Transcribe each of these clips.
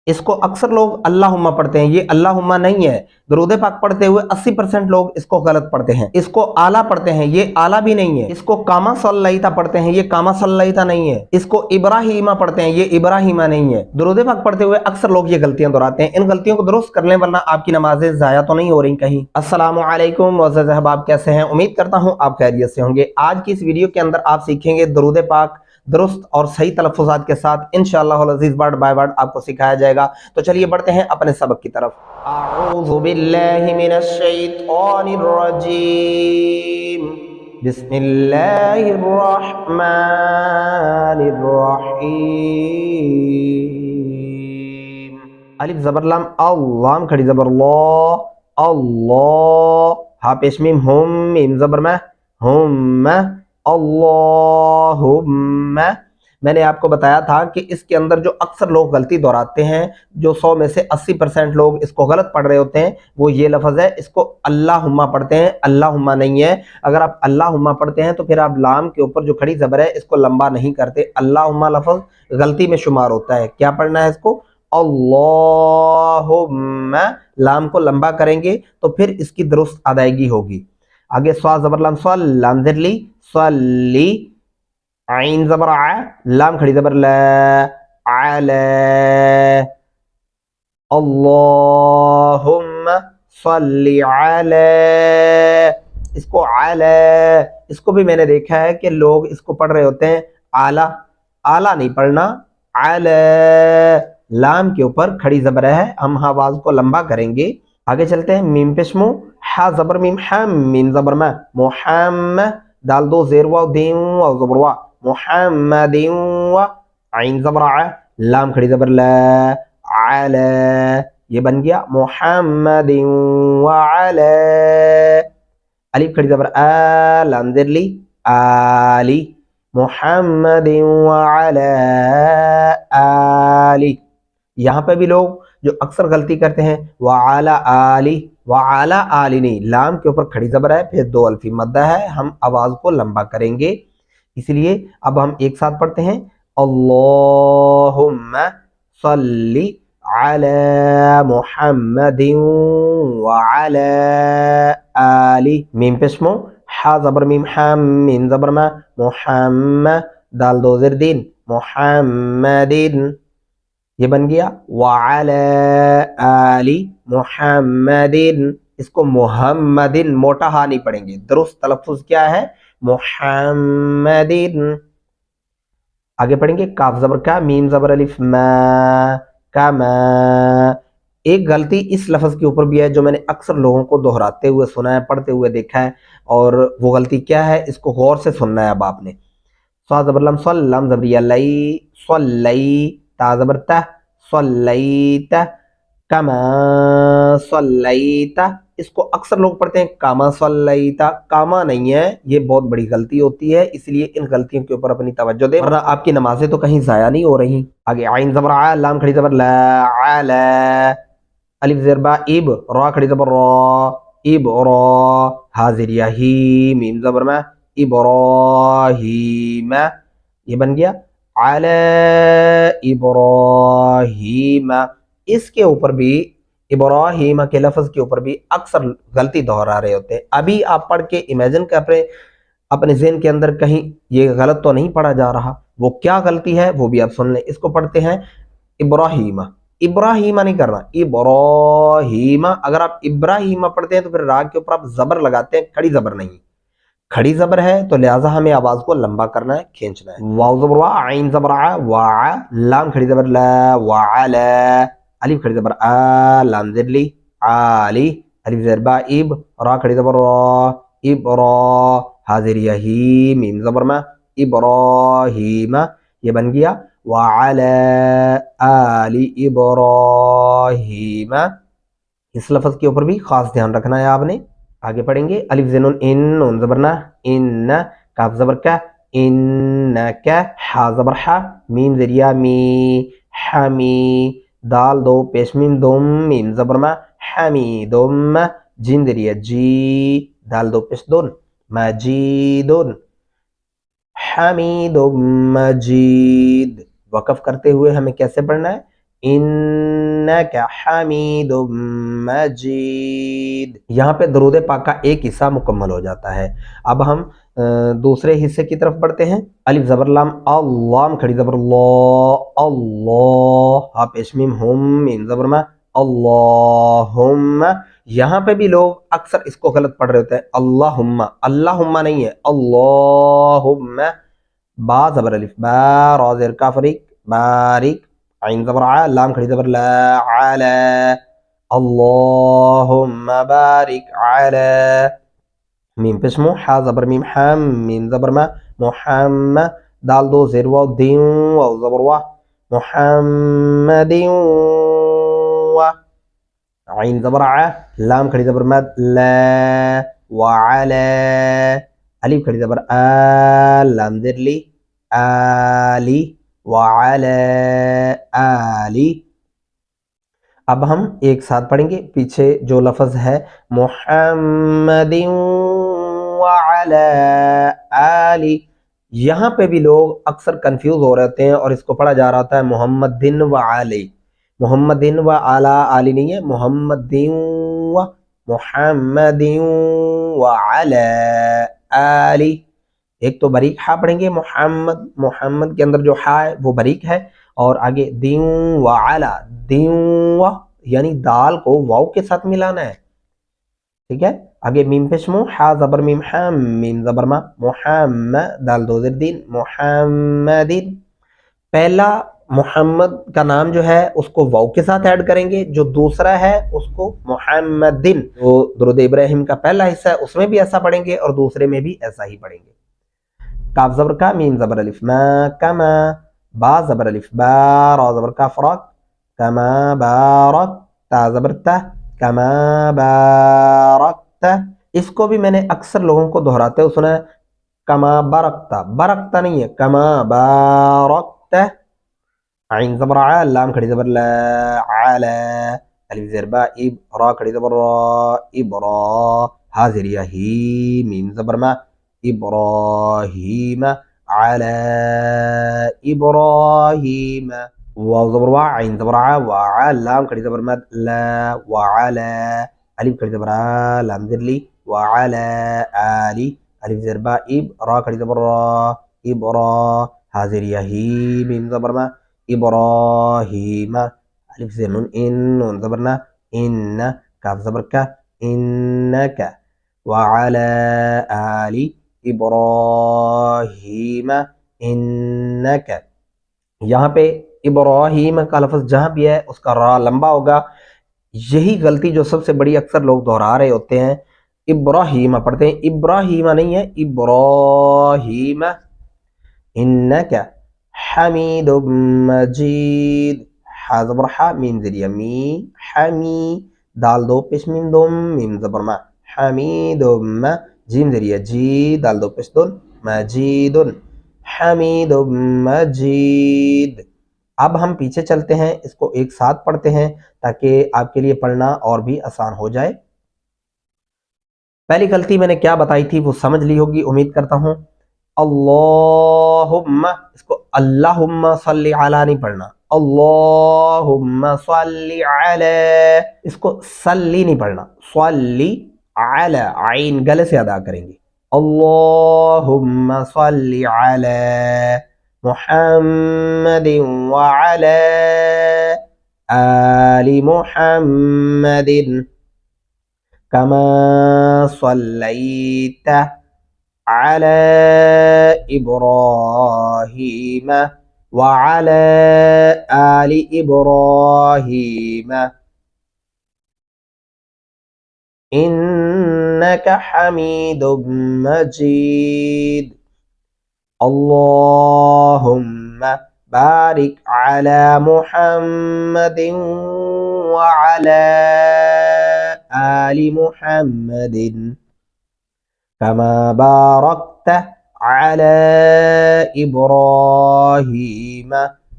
इसको अक्सर लोग अल्लाहुम्मा पढ़ते हैं, ये अल्लाहुम्मा नहीं है। दरूद पाक पढ़ते हुए 80% लोग इसको गलत पढ़ते हैं। इसको आला पढ़ते हैं, ये आला भी नहीं है। इसको कामा सल्लैता पढ़ते हैं, ये कामा सल्लैता नहीं है। इसको इब्राहीमा पढ़ते हैं, ये इब्राहीमा नहीं है। दरूद पाक पढ़ते हुए अक्सर लोग ये गलतियां दोहराते हैं। इन गलतियों को दुरुस्त करने वरना आपकी नमाजें ज़ाया तो नहीं हो रही कहीं। अस्सलामु अलैकुम मुअज़्ज़ज़ अहबाब, कैसे हैं? उम्मीद करता हूँ आप खैरियत से होंगे। आज की इस वीडियो के अंदर आप सीखेंगे दरूद पाक दुरुस्त और सही तलफ़्फ़ुज़ात के साथ इंशाअल्लाह अज़ीज़ वर्ड बाय वर्ड आपको सिखाया जाएगा। तो चलिए बढ़ते हैं अपने सबक की तरफ। अऊज़ु बिल्लाहि मिनश शैतानिर रजीम, बिस्मिल्लाहिर रहमानिर रहीम। अलिफ ज़बर लाम, अल्लाम खड़ी ज़बर लो, अल्लाह। हा पेश मीम हुम, मीम ज़बर में हुम, अल्लाहुम्मा। मैंने आपको बताया था कि इसके अंदर जो अक्सर लोग गलती दोहराते हैं, जो 100 में से 80% लोग इसको गलत पढ़ रहे होते हैं, वो ये लफ्ज़ है, इसको अल्लाहुम्मा पढ़ते हैं, अल्लाहुम्मा नहीं है। अगर आप अल्लाहुम्मा पढ़ते हैं तो फिर आप लाम के ऊपर जो खड़ी ज़बर है इसको लंबा नहीं करते। अल्लाहुम्मा लफ्ज़ गलती में शुमार होता है। क्या पढ़ना है इसको? अल्लाहुम्मा। लाम को लंबा करेंगे तो फिर इसकी दुरुस्त अदायगी होगी। आगे स्वा ज़बर लाम, स्वा लाम ज़रली, सल्ली, आइन ज़बर आ, लाम खड़ी ज़बर ला, अला, अल्लाहुम्मा सल्ली अला। इसको अला, इसको भी मैंने देखा है कि लोग इसको पढ़ रहे होते हैं आला। आला नहीं पढ़ना, अला। लाम के ऊपर खड़ी ज़बर है, हम आवाज़ को लंबा करेंगे। आगे चलते हैं। मीम पेशमो, हा ज़बर मीम, हम मीम ज़बर में, मुहम्मद, दाल दो ज़ेर वा दीन वा ज़बर वा, मुहम्मदिन वा, आइन ज़बर आ, लाम खड़ी ज़बर ला, अला। ये बन गया मुहम्मदिन व अला। अलिफ खड़ी ज़बर आ, लाम ज़रली, आली, मुहम्मदिन व अला आली। यहाँ पे भी लोग जो अक्सर गलती करते हैं वाला आली, वाला आली नहीं, लाम के ऊपर खड़ी ज़बर है, फिर दो अल्फी मद्दा है, हम आवाज़ को लंबा करेंगे। इसलिए अब हम एक साथ पढ़ते हैं अल्लाहुम्मा सल्ली अला मुहम्मदिन व अला आली। मीम पेशमो, हा ज़बर मीम, हम मीम ज़बर मा, मुहम्मद, दाल दो ज़ेर दीन, मुहम्मदिन। ये बन गया वअला आली मुहम्मदिन। इसको मुहम्मदिन मोटा हा नहीं पढ़ेंगे, दुरुस्त तलफ़्फ़ुज़ क्या है? मुहम्मदिन। आगे पढ़ेंगे काफ ज़बर का, मीम ज़बर अलिफ मा, कमा। एक गलती इस लफ्ज़ के ऊपर भी है जो मैंने अक्सर लोगों को दोहराते हुए सुना है, पढ़ते हुए देखा है, और वो गलती क्या है इसको गौर से सुनना है अब आपने। स्वा ज़बर लम, स्वल्लम ज़बरिया लई, स्वल्लई, ता ज़बर ता, स्वल्लैता, कमा स्वल्लैता। इसको अक्सर लोग पढ़ते हैं कामा स्वल्लैता, कामा नहीं है। ये बहुत बड़ी गलती होती है, इसलिए इन गलतियों के ऊपर अपनी तवज्जो दे, वरना आपकी नमाजें तो कहीं ज़ाया नहीं हो रही। आगे आइन ज़बर आ, लाम खड़ी ज़बर ला, अला, अलिफ ज़ेर बा, इब, रा खड़ी ज़बर रा, इब रा, हाज़िर या ही, मीम ज़बर में, इब्राहीम। ये बन गया अला इब्राहीम। इसके ऊपर भी, इब्राहीम के लफ्ज़ के ऊपर भी अक्सर गलती दोहरा रहे होते हैं। अभी आप पढ़ के इमेजिन कर अपने ज़हन के अंदर कहीं ये गलत तो नहीं पढ़ा जा रहा। वो क्या गलती है वो भी आप सुन लें। इसको पढ़ते हैं इब्राहीम, इब्राहीमा नहीं करना, इब्राहीमा। अगर आप इब्राहीमा पढ़ते हैं तो फिर रा के ऊपर आप ज़बर लगाते हैं, खड़ी ज़बर नहीं। खड़ी ज़बर है तो लिहाजा हमें आवाज़ को लंबा करना है, खींचना है। वाव ज़बर वा, आइन ज़बर आ, वा, लाम खड़ी ज़बर ला, वाला, अलिफ खड़ी ज़बर आ, लाम ज़रली, आली, अलिफ ज़ेर बा, इब, रा खड़ी ज़बर रा, इब्रा, हाज़िर यही, मीम ज़बर मा, इब्राहीम। ये बन गया वाला आली इब्राहीम। इस लफ्ज़ के ऊपर भी खास ध्यान रखना है आपने। आगे पढ़ेंगे अलिफ ज़ेनुन इन, नून ज़बर ना, इन, काफ ज़बर का, इन का, हा ज़बर हा, मीम ज़रिया मी, हमी, दाल दो पेश मीम दुम, मीम ज़बर मा, हमीदुम, जिन ज़रिया जी, दाल दो पेश दुन, मजीदुन, हमीदुम मजीद। वक़फ़ करते हुए हमें कैसे पढ़ना है? इन इन्नका हमीदुम मजीद। यहाँ पे दरूद पाक का एक हिस्सा मुकम्मल हो जाता है। अब हम दूसरे हिस्से की तरफ बढ़ते हैं। अलिफ ज़बर लाम, अल्लाम खड़ी ज़बर लो, अल्लाह, हा पेश मीम हुम, मीम ज़बर मा, अल्लाहुम्मा। यहाँ पे भी लोग अक्सर इसको गलत पढ़ रहे होते हैं, अल्लाहुम्मा, अल्लाहुम्मा नहीं है, अल्लाहुम्मा। बा ज़बर अलिफ बा, रा ज़ेर का फरीक बारिक, आइन ज़बर आ, लाम खड़ी ज़बर ला, अला, अल्लाहुम्मा बारिक अला। मीम पेश मुंह, हा ज़बर मीम हम, मीम ज़बर मा, मुहम्मद, दाल दो ज़ेर वाव दिन, वाव ज़बर वा, मुहम्मदिन वा, आइन ज़बर आ, लाम खड़ी ज़बर मद ला, व अला, अलिफ खड़ी ज़बर आ, लाम ज़ेर ली, आली, व अला आली। अब हम एक साथ पढ़ेंगे। पीछे जो लफ्ज़ है मुहम्मदिन व अला आली, यहाँ पे भी लोग अक्सर कंफ्यूज हो रहे होते हैं और इसको पढ़ा जा रहा होता है मुहम्मदिन व आली। मुहम्मदिन व आला आली नहीं है, मुहम्मदिन व, मुहम्मदिन व अला आली। एक तो बारीक हा पढ़ेंगे, मोहम्मद, मोहम्मद के अंदर जो हा है वो बारीक है, और आगे दिन व अला, दिन व यानी दाल को वाव के साथ मिलाना है, ठीक है। आगे मीम पेश मुंह, हा ज़बर मीम हम, मीम ज़बर मा, मुहम्मद, दाल दो ज़ेर दिन, मुहम्मदिन। पहला मोहम्मद का नाम जो है उसको वाव के साथ ऐड करेंगे, जो दूसरा है उसको मुहम्मदिन। तो दुरूद इब्राहिम का पहला हिस्सा है उसमें भी ऐसा पढ़ेंगे और दूसरे में भी ऐसा ही पढ़ेंगे। काफ ज़बर का, मीम ज़बर अलिफ मा, कमा, बा ज़बर अलिफ बा, रा ज़बर का फरक, कमा बारक, ता ज़बर ता, कमा बारकता। इसको भी मैंने अक्सर लोगों को दोहराते हुए सुना है, कमा बारकता, बारकता नहीं है, कमा बारकता। आइन ज़बर आ, लाम खड़ी ज़बर ला, अला, अलिफ ज़ेर बा, इब, रा खड़ी ज़बर रा, इबरा, हा ज़ेर या ही, मीम ज़बर मा, इब्राहीम, अला इब्राहीम, वाव ज़बर वा, आइन ज़बर आ, वा, लाम खड़ी ज़बर मद ला, व अला, अलिफ खड़ी ज़बर आ, लाम ज़ेर ली, व अला आली, अलिफ ज़ेर बा, इब, रा खड़ी ज़बर रा, इबरा, हा ज़ेर या ही, मीम ज़बर मा, इब्राहीम, अलिफ ज़ेर नून इन, नून ज़बर ना, इन, काफ ज़बर का, इन्नका, व अला आली इब्राहीम इन्नका। यहाँ पे इब्राहीम का लफ्ज़ जहाँ भी है उसका रा लंबा होगा। यही गलती जो सबसे बड़ी अक्सर लोग दोहरा रहे होते हैं, इब्राहीम पढ़ते हैं, इब्राहीम नहीं है, इब्राहीम। इन्नका हमीदुम मजीद, हा ज़बर हा, मीम ज़ेर यमी, हमी, दाल दो पेश मीम दुम, मीम ज़बर मा, हमीदुम, जीम ज़ेर या जी, दाल दो पेश दुन, मजीदुन, हमीदुम मजीद। अब हम पीछे चलते हैं, इसको एक साथ पढ़ते हैं ताकि आपके लिए पढ़ना और भी आसान हो जाए। पहली गलती मैंने क्या बताई थी वो समझ ली होगी उम्मीद करता हूं। अल्लाहुम्मा, इसको अल्लाहुम्मा सल्ली अला नहीं पढ़ना, अल्लाहुम्मा सल्ली अला, इसको सल्ली नहीं पढ़ना, सल्ली अला, आइन गले से अदा करेंगे। अल्लाहुम्मा सल्ली अला मुहम्मदिन व अला आलि मुहम्मदिन कमा सल्लैत अला इब्राहीम व अला आलि इब्राहीम इन्नका हमीदुम मजीद। अल्लाहुम्मा बारिक अला मुहम्मदिन व अला आलि मुहम्मदिन कमा बारकत अला इब्राहीम।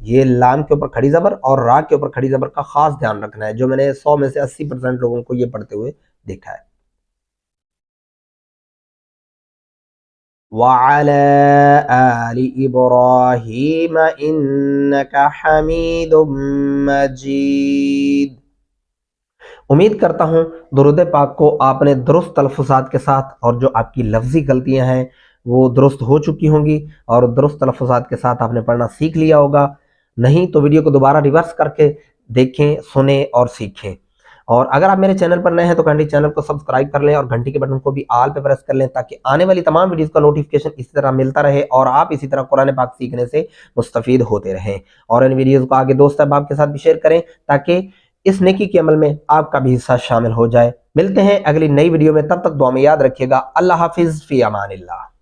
ये लाम के ऊपर खड़ी ज़बर और रा के ऊपर खड़ी ज़बर का खास ध्यान रखना है, जो मैंने 100 में से 80% लोगों को ये पढ़ते हुए देखा है। وعلى آل إبراهيم إنك حميد مجيد۔ امید کرتا ہوں درود پاک کو آپ نے درست تلفظات کے ساتھ اور جو آپ کی لفظی غلطیاں ہیں وہ درست ہو چکی ہوں گی اور درست تلفظات کے ساتھ آپ نے پڑھنا سیکھ لیا ہوگا۔ نہیں تو ویڈیو کو دوبارہ ریورس کر کے دیکھیں، سنیں اور سیکھیں۔ اور اگر آپ میرے چینل پر نئے ہیں تو کائنڈلی چینل کو سبسکرائب کر لیں اور گھنٹی کے بٹن کو بھی آل پہ پریس کر لیں تاکہ آنے والی تمام ویڈیوز کا نوٹیفیکیشن اسی طرح ملتا رہے اور آپ اسی طرح قرآن پاک سیکھنے سے مستفید ہوتے رہیں۔ اور ان ویڈیوز کو آگے دوست احباب کے ساتھ بھی شیئر کریں تاکہ اس نیکی کے عمل میں آپ کا بھی حصہ شامل ہو جائے۔ ملتے ہیں اگلی نئی ویڈیو میں، تب تک دعا میں یاد رکھیے گا۔ اللہ حافظ، فی امان اللہ۔